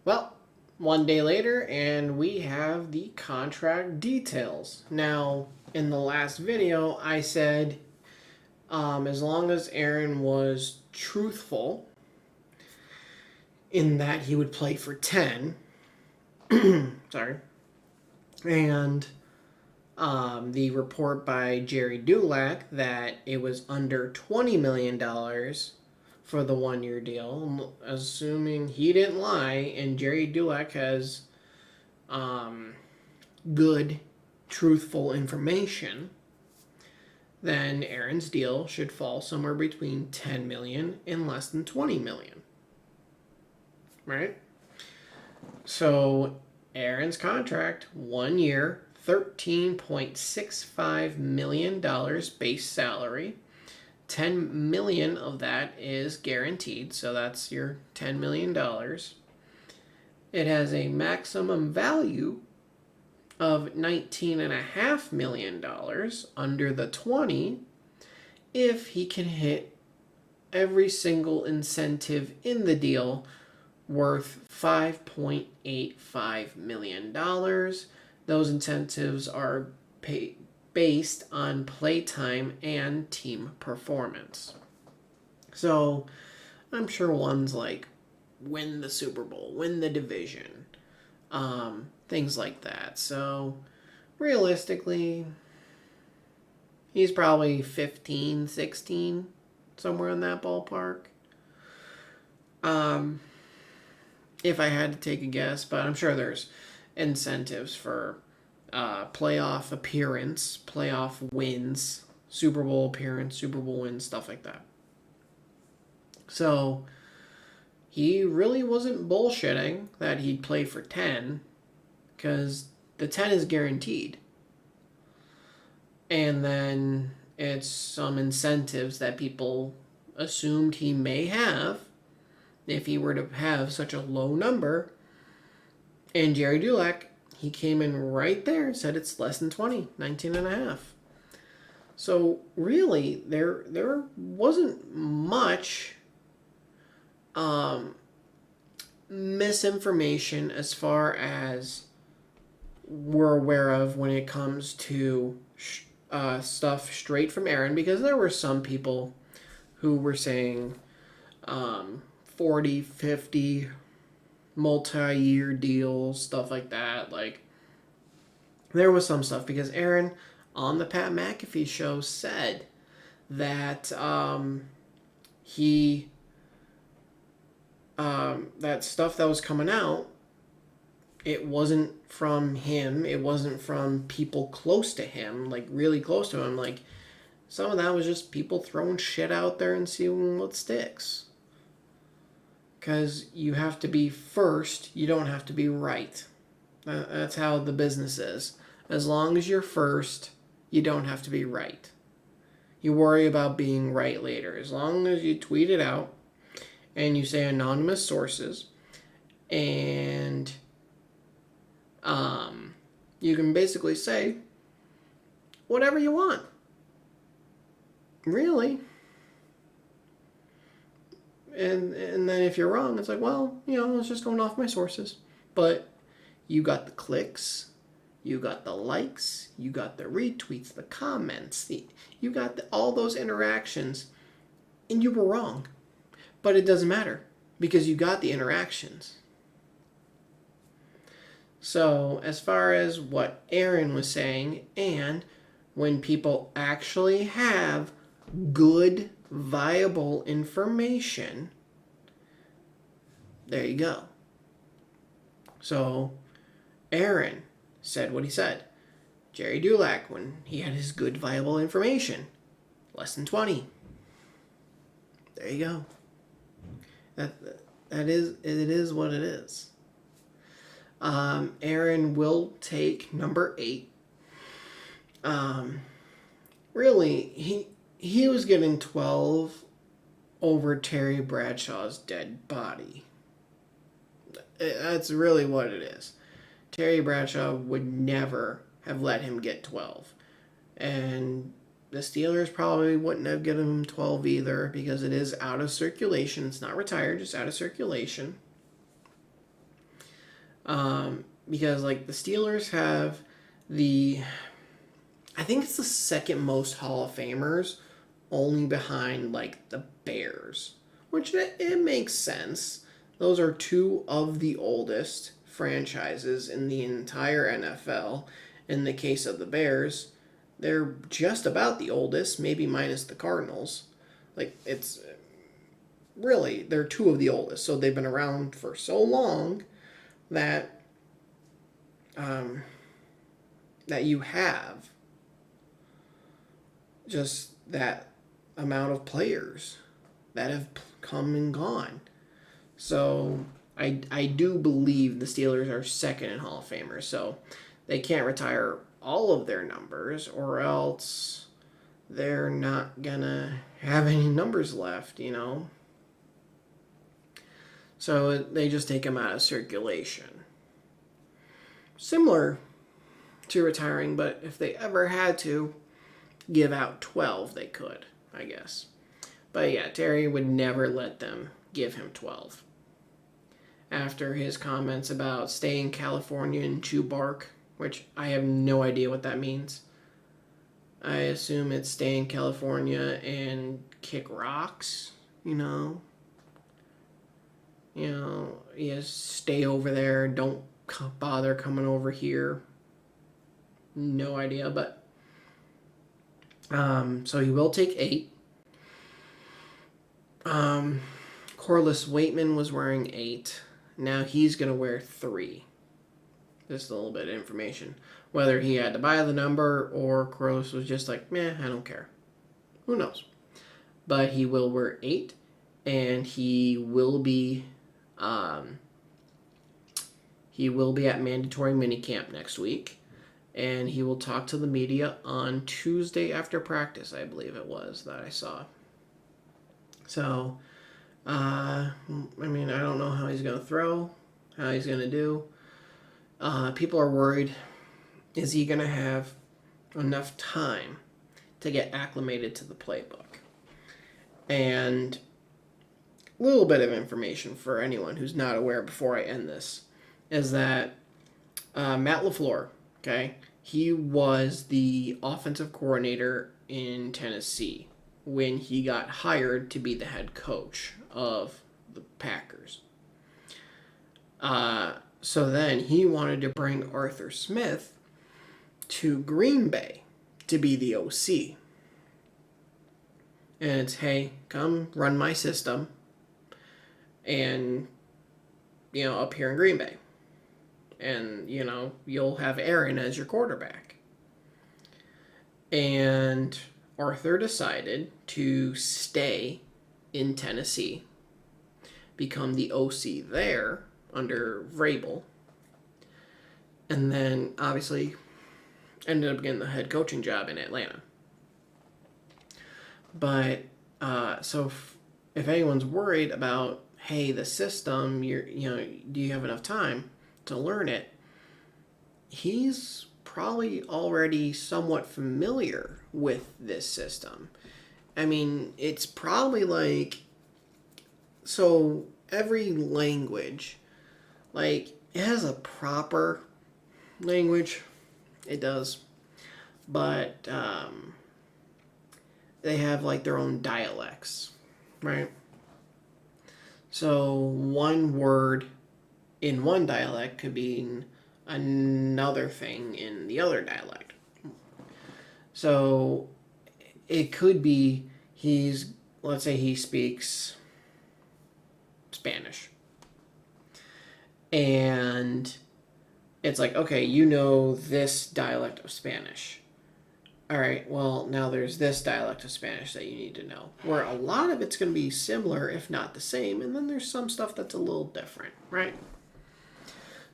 Well, one day later, and we have the contract details. Now, in the last video, I said as long as Aaron was truthful in that he would play for 10, sorry, and the report by Jerry Dulac that it was under $20 million for the 1 year deal, assuming he didn't lie and Jerry Dulac has um, good, truthful information, then Aaron's deal should fall somewhere between 10 million and less than 20 million. Right? So Aaron's contract, 1 year, $13.65 million base salary. 10 million of that is guaranteed, so that's your $10 million. It has a maximum value of $19.5 million under the 20 if he can hit every single incentive in the deal worth $5.85 million. Those incentives are based on playtime and team performance. So I'm sure one's like win the Super Bowl, win the division, things like that. So realistically, he's probably 15, 16, somewhere in that ballpark. If I had to take a guess, but I'm sure there's incentives for playoff appearance, playoff wins, Super Bowl appearance, Super Bowl wins, stuff like that. So he really wasn't bullshitting that he'd play for 10 because the 10 is guaranteed. And then it's some incentives that people assumed he may have if he were to have such a low number. And Jerry Dulac, he came in right there and said it's less than 20, 19 and a half. So really, there wasn't much misinformation as far as we're aware of when it comes to stuff straight from Aaron, because there were some people who were saying 40, 50 multi-year deals, stuff like that. Like, there was some stuff because Aaron on the Pat McAfee show said that he that stuff that was coming out, it wasn't from him, it wasn't from people close to him, like really close to him. Like, some of that was just people throwing shit out there and seeing what sticks. Because you have to be first, you don't have to be right. That's how the business is. As long as you're first, you don't have to be right. You worry about being right later. As long as you tweet it out and you say anonymous sources, and you can basically say whatever you want. Really. And then if you're wrong, it's like, well, it's just going off my sources. But you got the clicks, you got the likes, you got the retweets, the comments, you got all those interactions, and you were wrong. But it doesn't matter because you got the interactions. So as far as what Aaron was saying, and when people actually have good, viable information, there you go. So Aaron said what he said. Jerry Dulac, when he had his good, viable information, less than 20. There you go. It is what it is. Aaron will take number 8. Really, he was getting 12 over Terry Bradshaw's dead body. That's really what it is. Terry Bradshaw would never have let him get 12. And the Steelers probably wouldn't have given him 12 either because it is out of circulation. It's not retired, just out of circulation. Because like the Steelers have the, I think it's the second most Hall of Famers, only behind like the Bears, which it makes sense. Those are two of the oldest franchises in the entire NFL. In the case of the Bears, they're just about the oldest, maybe minus the Cardinals. Like it's really, they're two of the oldest, so they've been around for so long that um, that you have just that amount of players that have come and gone. So I do believe the Steelers are second in Hall of Famers. So they can't retire all of their numbers, or else they're not gonna have any numbers left, you know. So they just take them out of circulation. Similar to retiring, but if they ever had to give out 12, they could, I guess. But yeah, Terry would never let them give him 12. After his comments about stay in California and chew bark, which I have no idea what that means. I assume it's stay in California and kick rocks, you know. Stay over there, don't bother coming over here. No idea, but so he will take 8. Corliss Waitman was wearing 8. Now he's going to wear 3. Just a little bit of information. Whether he had to buy the number or Corliss was just like, meh, I don't care. Who knows? But he will wear 8, and he will be at mandatory minicamp next week, and he will talk to the media on Tuesday after practice, I believe it was, that I saw. So, I don't know how he's going to throw, how he's going to do. People are worried, is he going to have enough time to get acclimated to the playbook? And a little bit of information for anyone who's not aware before I end this is that Matt LaFleur, okay, he was the offensive coordinator in Tennessee when he got hired to be the head coach of the Packers. So then he wanted to bring Arthur Smith to Green Bay to be the OC. And it's, hey, come run my system and, up here in Green Bay. And, you'll have Aaron as your quarterback. And Arthur decided to stay in Tennessee, become the OC there under Vrabel, and then obviously ended up getting the head coaching job in Atlanta. But so if anyone's worried about, hey, the system, do you have enough time to learn it? He's probably already somewhat familiar with this system. I mean, it's probably like, so every language, like, it has a proper language. It does. But they have like their own dialects, right? So one word in one dialect could mean another thing in the other dialect. So it could be let's say he speaks Spanish. And it's like, okay, this dialect of Spanish. All right, well, now there's this dialect of Spanish that you need to know. Where a lot of it's going to be similar, if not the same, and then there's some stuff that's a little different, right?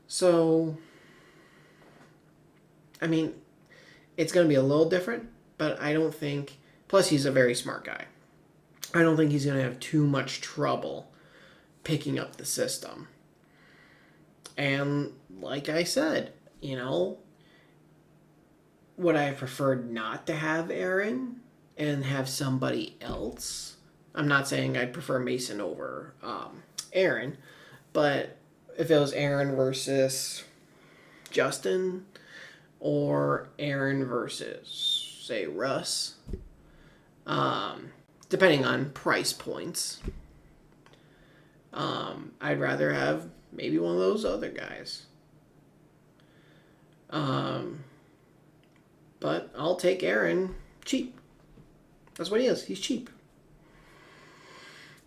So, I mean, it's going to be a little different, but I don't think, plus he's a very smart guy. I don't think he's going to have too much trouble picking up the system. And like I said, would I have preferred not to have Aaron and have somebody else? I'm not saying I'd prefer Mason over Aaron, but if it was Aaron versus Justin or Aaron versus, say, Russ, depending on price points, I'd rather have maybe one of those other guys. But I'll take Aaron cheap. That's what he is. He's cheap.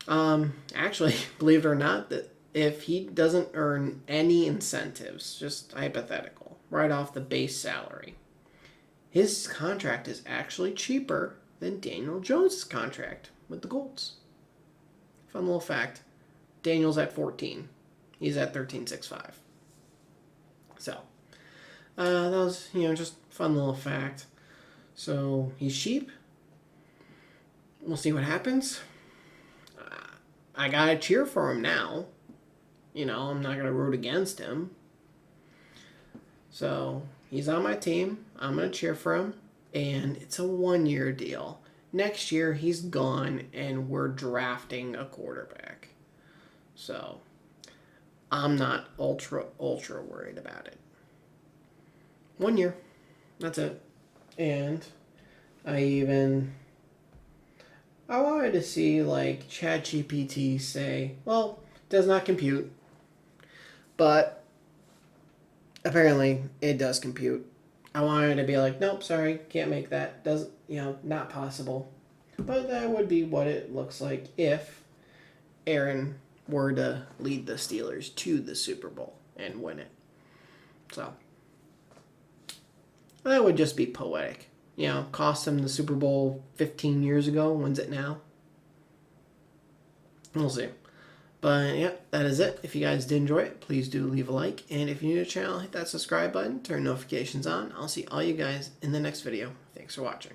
Actually, believe it or not, that if he doesn't earn any incentives, just hypothetical, right off the base salary, his contract is actually cheaper than Daniel Jones' contract with the Colts. Fun little fact. Daniel's at 14. He's at 13.65. So, that was, just fun little fact. So, he's cheap. We'll see what happens. I gotta cheer for him now. I'm not gonna root against him. So, he's on my team. I'm gonna cheer for him. And it's a 1-year deal. Next year, he's gone, and we're drafting a quarterback. So, I'm not ultra worried about it. 1 year. That's it. And I wanted to see, like, ChatGPT say, well, does not compute. But apparently it does compute. I wanted to be like, nope, sorry, can't make that. Not possible. But that would be what it looks like if Aaron were to lead the Steelers to the Super Bowl and win it. So that would just be poetic. Cost him the Super Bowl 15 years ago. Wins it now. We'll see. But yeah, that is it. If you guys did enjoy it, please do leave a like. And if you're new to the channel, hit that subscribe button, turn notifications on. I'll see all you guys in the next video. Thanks for watching.